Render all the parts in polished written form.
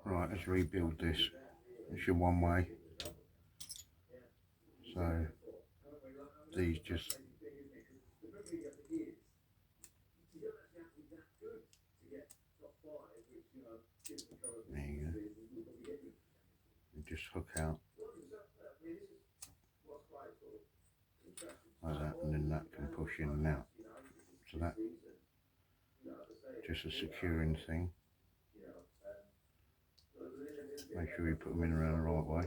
Right, let's rebuild this. It's your one way. So these just there you go. You just hook out like that, and then that can push in and out. So that just a securing thing. Make sure you put them in around the right way.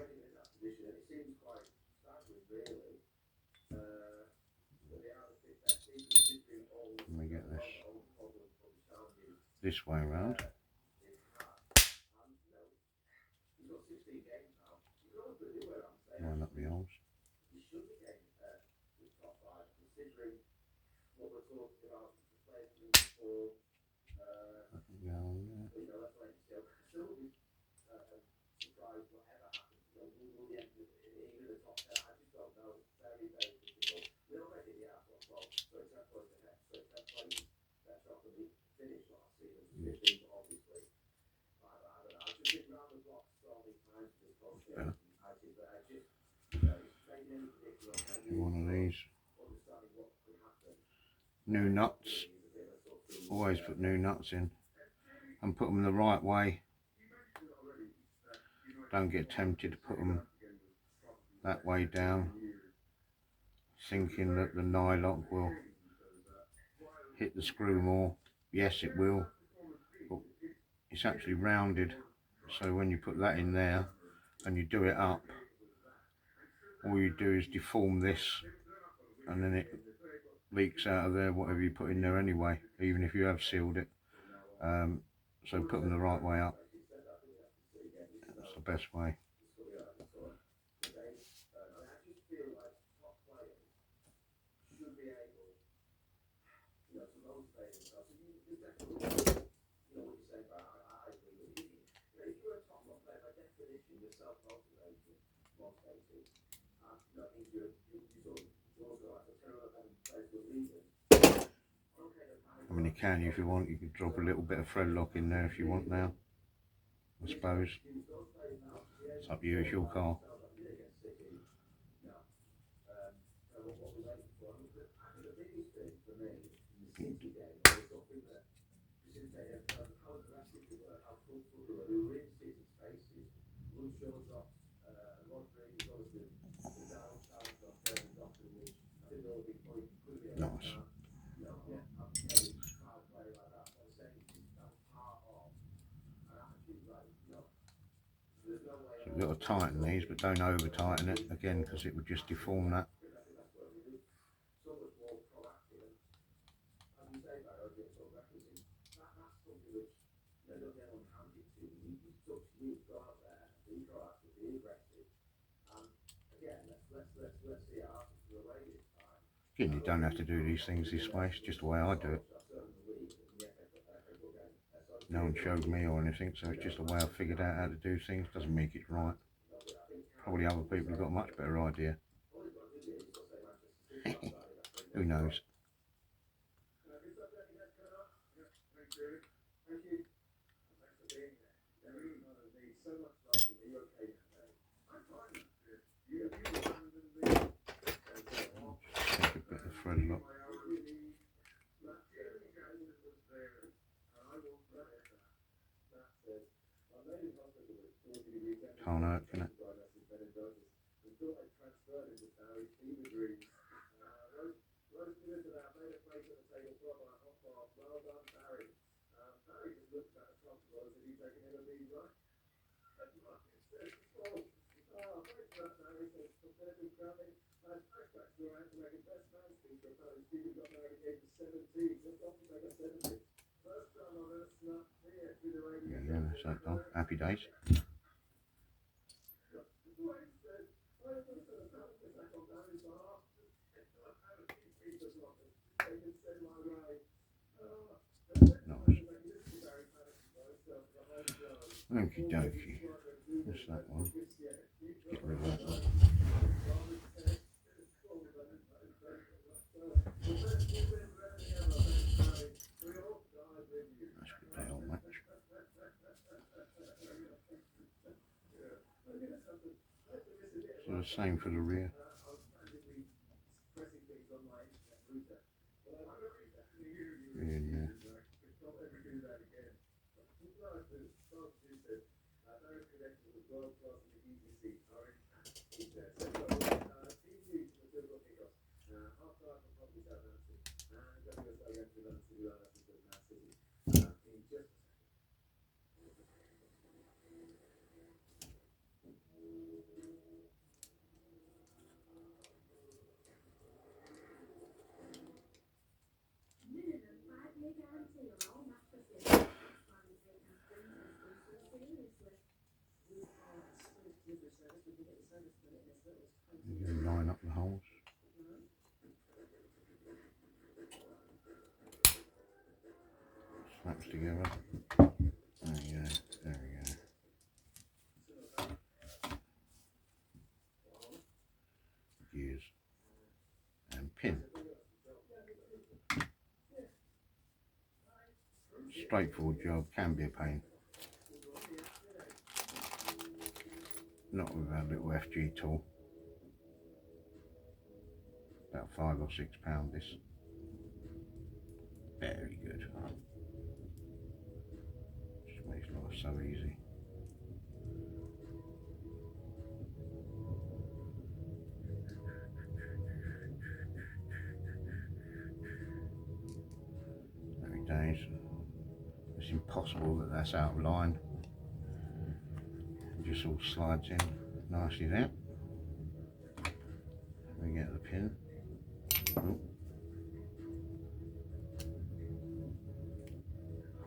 Let me get this way around. Line up the holes. That can go on there. One of these new nuts, always put new nuts in and put them the right way. Don't get tempted to put them that way down, thinking that the nylock will hit the screw more. Yes, it will, but it's actually rounded, so when you put that in there and you do it up, all you do is deform this, and then it leaks out of there, whatever you put in there anyway, even if you have sealed it. So put them the right way up. That's the best way. I mean, you can, if you want, you can drop a little bit of thread lock in there if you want now, I suppose. It's up to you, it's your car. Nice. So you've got to tighten these, but don't over tighten it again, because it would just deform that. Again, you don't have to do these things this way, it's just the way I do it. No one showed me or anything, so it's just the way I figured out how to do things. Doesn't make it right. Probably other people have got a much better idea. Who knows? Take a bit of thread lock. Can't hurt, can it? Yeah, that's that done. Happy days. Okie dokie. What's that one? Get rid of that one. the same for the rear. In there. You line up the holes. Snaps together. There we go. There we go. Gears and pin. Straightforward job, can be a pain. Not with our little FG tool. About £5 or £6 this. Very good. Just makes life so easy. Happy days. It's impossible that that's out of line. It just all slides in nicely there. We get the pin. Oh.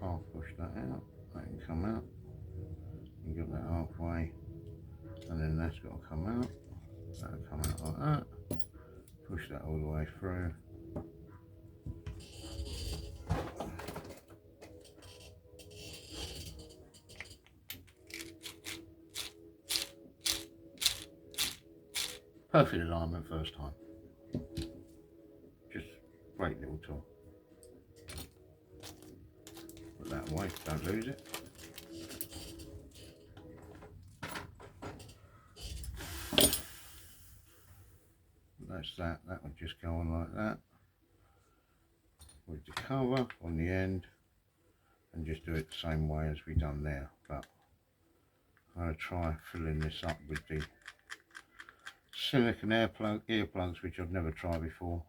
Half push that out. That can come out. You get that halfway, and then that's got to come out. That'll come out like that. Push that all the way through. Perfect alignment first time. Just great little tool. Put that away, don't lose it. That's that. That would just go on like that. With the cover on the end, and just do it the same way as we done there. But I'm going to try filling this up with the silicone earplugs, which I've never tried before.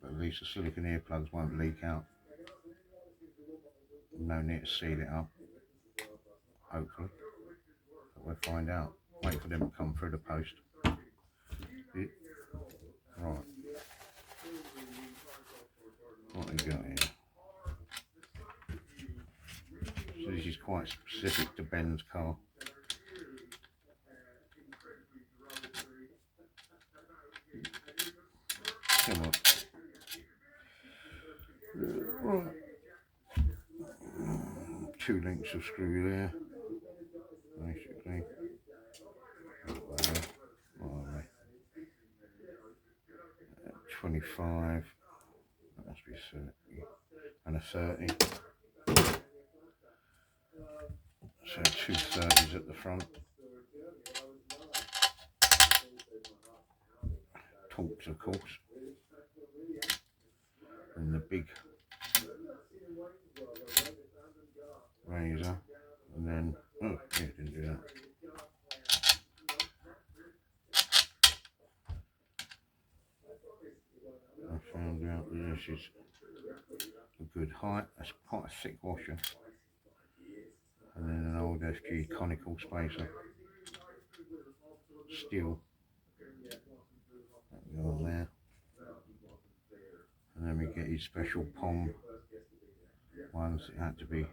But at least the silicone earplugs won't leak out. No need to seal it up, hopefully. But we'll find out. Wait for them to come through the post. Right. What we got here? So this is quite specific to Ben's car. Come on. Right. 2 lengths of screw there, basically. 25. That must be 30. And a 30. So 2 30s at the front. Torques, of course. And the big razor. And then, oh, yeah, didn't do that. I found out that this is a good height. That's quite a thick washer. And then an old FG conical spacer. Steel. That go on there. And then we get his special POM ones. It had to be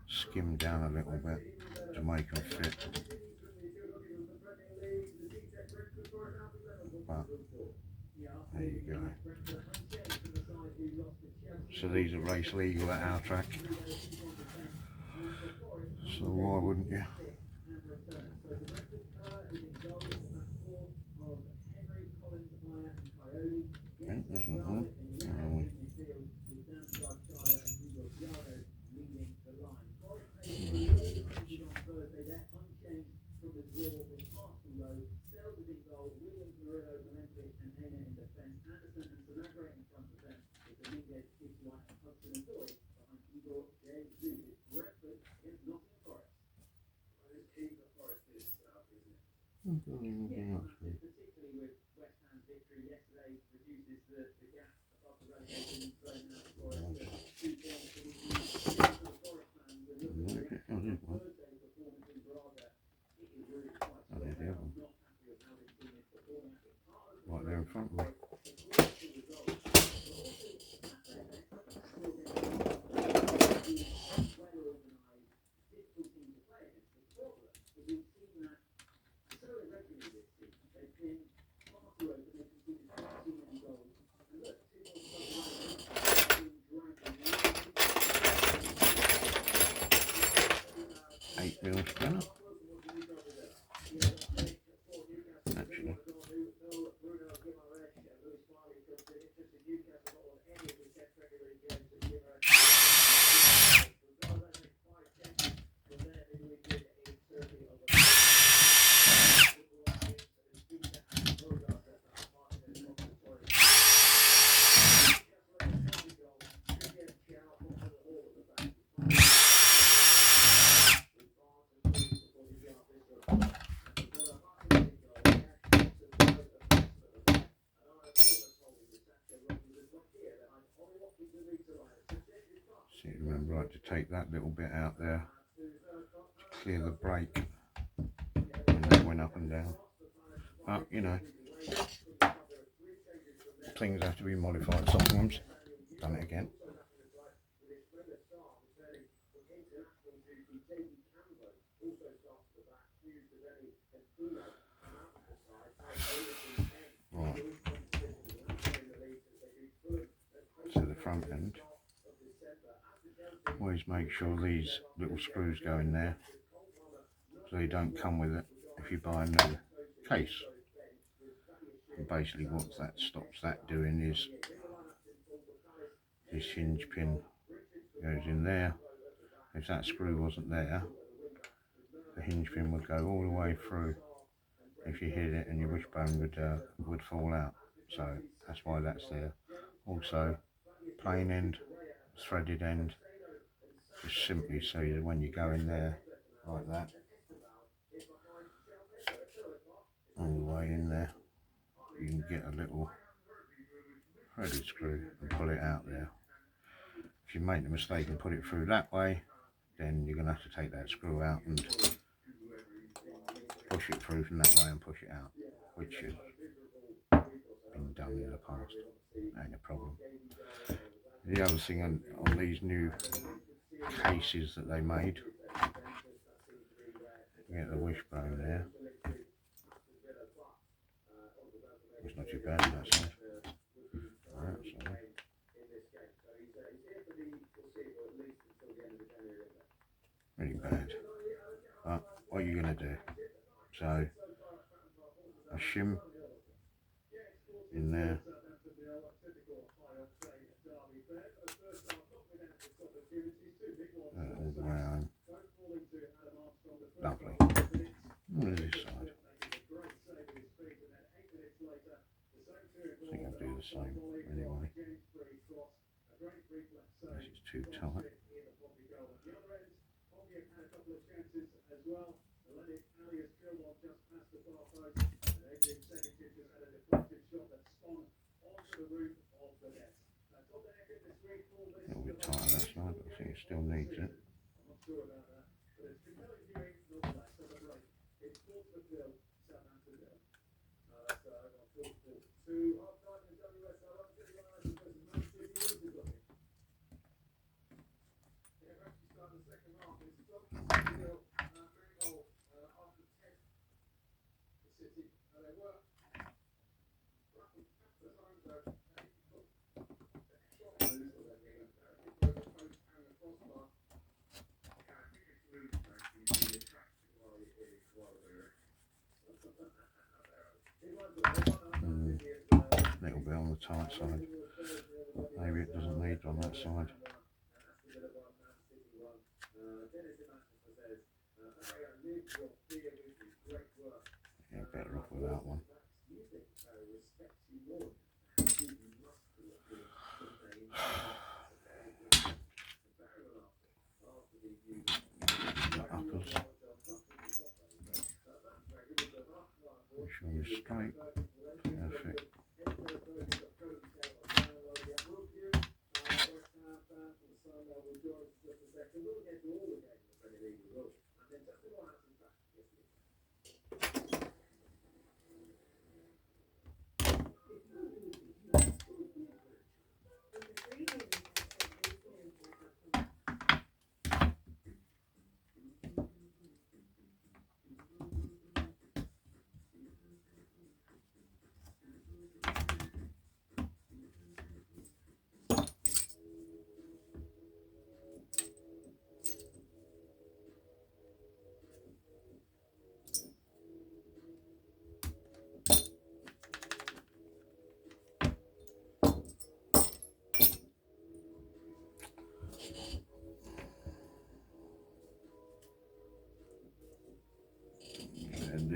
skimmed down a little bit to make them fit. But there you go. So these are race legal at our track. So why wouldn't you? Okay, that's not on. front of me. Mil spanner. Actually. See, remember, right, to take that little bit out there to clear the brake, and that went up and down. But you know, things have to be modified sometimes. Done it again. Right. To the front end. Always make sure these little screws go in there, so they don't come with it if you buy a new case. And basically what that stops that doing is this hinge pin goes in there. If that screw wasn't there, the hinge pin would go all the way through. If you hit it, and your wishbone would fall out. So that's why that's there. Also, plain end, threaded end, just simply so that when you go in there like that, all the way in there, you can get a little threaded screw and pull it out there. If you make the mistake and put it through that way, then you're going to have to take that screw out and push it through from that way and push it out, which has been done in the past. Ain't a problem. The other thing on these new cases that they made, you get the wishbone there. It's not too bad on that side. Alright, so really bad. But what are you going to do? So a shim in there. All the way home. Lovely. And this side. I think I'll do the same anyway. This is too tight. A little bit tight on that side, but I think it still needs it. Little bit on the tight side. Maybe it doesn't need on that side. Yeah, better off with that one. The uppers. Make sure they're straight. Perfect.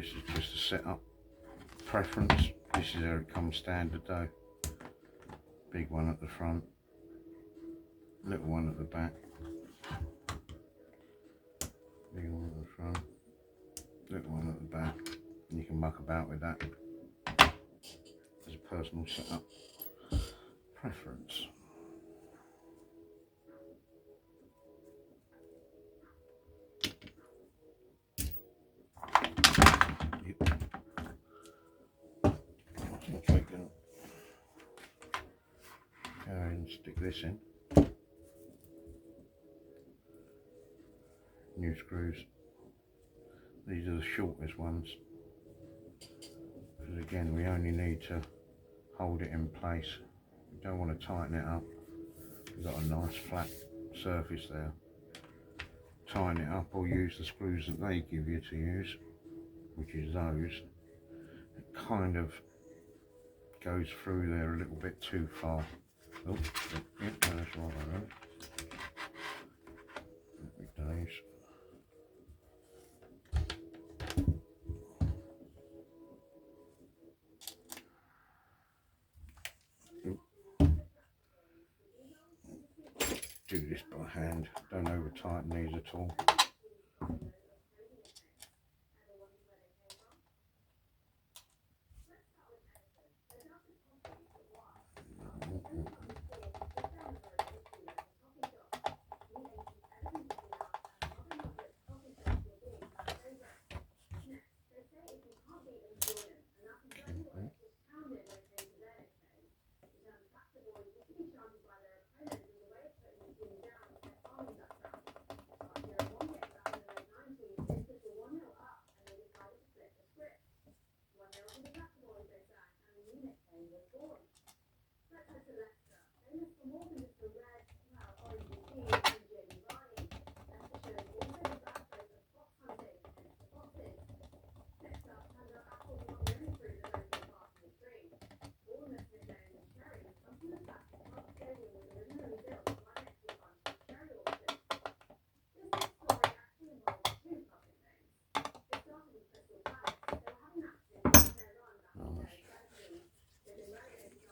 this is just a setup preference. This is how it comes standard though. Big one at the front, little one at the back. Big one at the front, little one at the back. And you can muck about with that as a personal setup preference. Okay, go and stick this in. New screws. These are the shortest ones, because again we only need to hold it in place. We don't want to tighten it up. We've got a nice flat surface there. Tighten it up or use the screws that they give you to use, which is those. It kind of goes through there a little bit too far. Oh, yeah, that's right. Those. Do this by hand, don't over tighten these at all.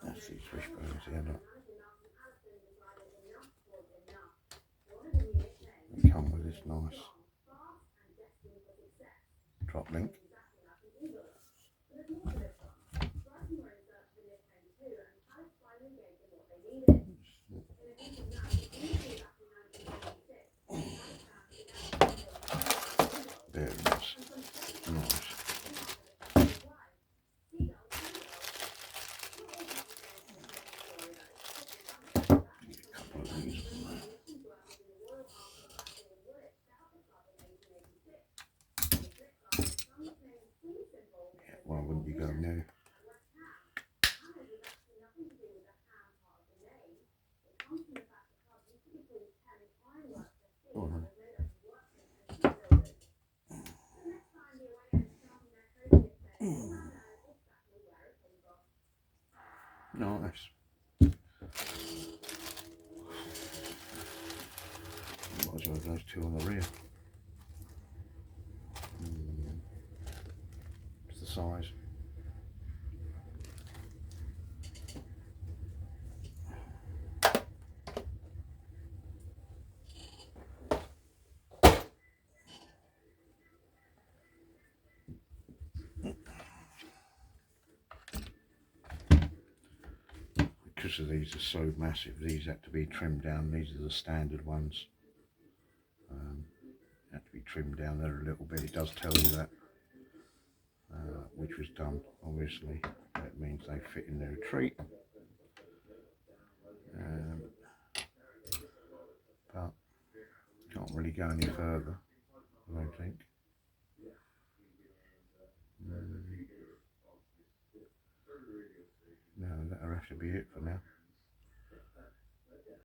That's these wishbones here, look. They come with this nice drop link. Very nice. Nice. Why wouldn't you go new? Nice. Might as well have those two on the rear. It's the size. Because of these are so massive, these had to be trimmed down. These are the standard ones. Had to be trimmed down there a little bit. It does tell you that, which was done, obviously. That means they fit in their retreat. But can't really go any further, I don't think. No, that'll have to be it for now.